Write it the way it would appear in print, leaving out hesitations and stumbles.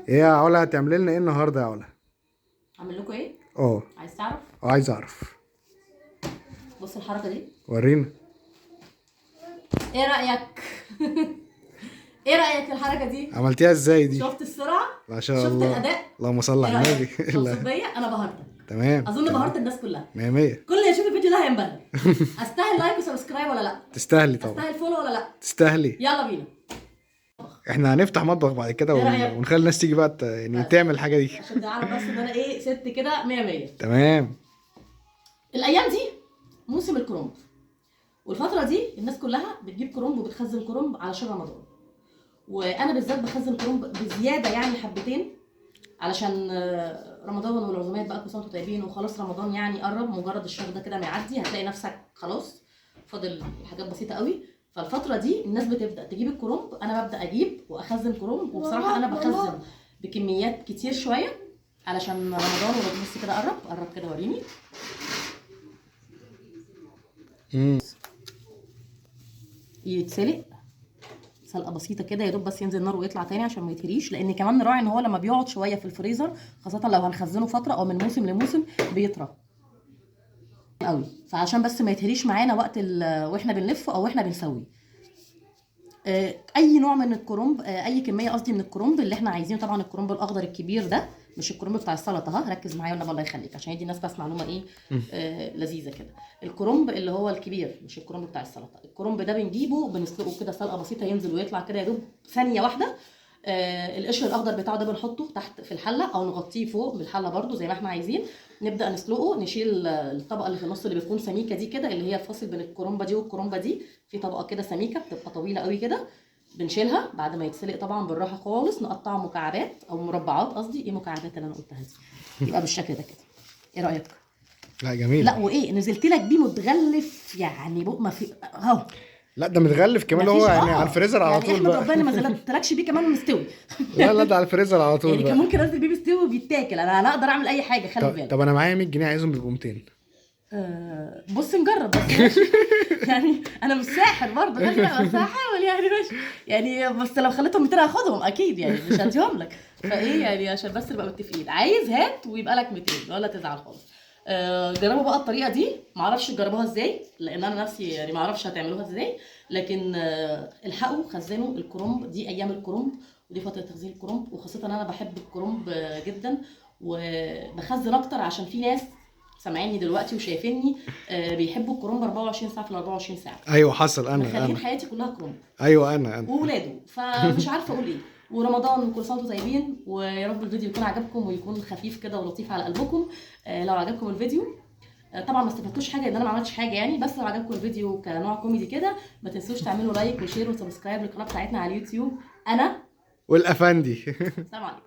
ايه يا علا، هتعملي لنا ايه النهارده يا علا؟ اعمل لكم ايه؟ اه. عايز تعرف؟ عايز اعرف. بص الحركه دي، ورينا. ايه رايك؟ ايه رايك في الحركه دي؟ عملتيها ازاي دي؟ شفت السرعه؟ ما شاء شفت الله. الاداء؟ اللهم صل ايه على النبي. رايك؟ مبسوط بيا؟ انا بهرتك. تمام اظن تمام. بهرت الناس كلها. مية مية. كل اللي يشوف الفيديو ده هينبهر. استاهل لايك وسبسكرايب ولا لا؟ تستاهلي طبعا. استاهل فولو ولا لا؟ تستاهلي. يلا بينا. احنا هنفتح مطبخ بعد كده ايه رايك؟ ونخلي الناس تيجي بقى يعني بس. تعمل الحاجه دي. عشان تعرف بس ان انا ايه، ست كده 100 100. تمام. الايام دي موسم الكرنب، والفتره دي الناس كلها بتجيب كرنب وبتخزن كرنب علشان رمضان، وانا بالذات بخزن كرنب بزياده يعني حبتين، علشان رمضان والعزومات بقى، كل سنه وانتم طيبين، وخلاص رمضان يعني قرب. مجرد الشهر ده كده ما يعدي هتلاقي نفسك خلاص فاضل حاجات بسيطه قوي. فالفتره دي الناس بتبدا تجيب الكرنب، انا ببدا اجيب واخزن كرنب، وبصراحه انا بخزن بكميات كتير شويه علشان رمضان. وبص كده قرب كده وريني. يتسلق سلقه بسيطه كده يا دوب، بس ينزل نار ويطلع تاني عشان ما يتهريش، لان كمان نراعي ان هو لما بيقعد شويه في الفريزر، خاصه لو هنخزنه فتره او من موسم لموسم، بيطرى قوي. فعشان بس ما يتهريش معانا وقت واحنا بنلف او احنا بنسوي. اي نوع من الكرنب، اي كميه قصدي من الكرنب اللي احنا عايزينه. طبعا الكرنب الاخضر الكبير ده، مش الكرنب بتاع السلطه، ها ركز معايا والنبي الله يخليك، عشان يدي الناس بس معلومه ايه لذيذه كده. الكرنب اللي هو الكبير، مش الكرنب بتاع السلطه. الكرنب ده بنجيبه بنسلقه كده سلقه بسيطه، ينزل ويطلع كده يا دوب ثانيه واحده. القشر الاخضر بتاعه ده بنحطه تحت في الحله او نغطيه فوق بالحله برده زي ما احنا عايزين. نبدا نسلقه، نشيل الطبقه اللي في النص اللي بتكون سميكه دي كده، اللي هي الفاصل بين الكرنبه دي والكرنبه دي، في طبقه كده سميكه بتبقى طويله قوي كده. بنشيلها بعد ما يتسلق طبعا بالراحه خالص، نقطعه مكعبات او مربعات. قصدي ايه مكعبات اللي انا قلتها دي؟ يبقى بالشكل ده كده. ايه رايك؟ لا جميل. لا وايه، نزلت لك بيه متغلف يعني، ما في اهو. لا ده متغلف كمان، هو يعني على الفريزر على طول يعني بقى. احمد ربنا ما زلتلكش بيه كمان مستوي. لا لا، ده على الفريزر على طول يعني بقى. كان ممكن انزل بيه مستوي وبيتاكل. انا اقدر اعمل اي حاجه، خلي بالك. طب انا معايا 100 جنيه، عايزهم بيبقوا 200. بص نجرب بس ماشي. يعني انا مش ساحر برضه، خلي بالك، بس هحاول يعني ماشي. يعني بس لو خليتهم 200 هاخدهم اكيد، يعني مش هديهم لك. فايه يعني، عشان بس نبقى متفقين، عايز هات ويبقى لك 200 ولا تزعل خالص. جربوا بقى الطريقه دي، معرفش تجربوها ازاي لان انا نفسي يعني معرفش هتعملوها ازاي، لكن الحقوا خزنوا الكرنب. دي ايام الكرنب ودي فتره تخزين الكرنب، وخاصه انا بحب الكرنب جدا وبخزن اكتر، عشان في ناس سامعيني دلوقتي وشايفيني بيحبوا الكرنب 24 ساعه في ال 24 ساعه. ايوي حصل. مخلين حياتي كلها كرنب. ايوه انا وولاده، فمش عارفه اقول ايه. ورمضان كل سنه وانتم طيبين، ويا رب الفيديو يكون عجبكم ويكون خفيف كده ولطيف على قلبكم. لو عجبكم الفيديو، طبعا ما استفدتوش حاجه ان انا ما عملتش حاجه يعني، بس لو عجبكم الفيديو كنوع كوميدي كده، ما تنسوش تعملوا لايك وشير وسبسكرايب للقناه بتاعتنا على اليوتيوب. انا والافندي. سلام عليكم.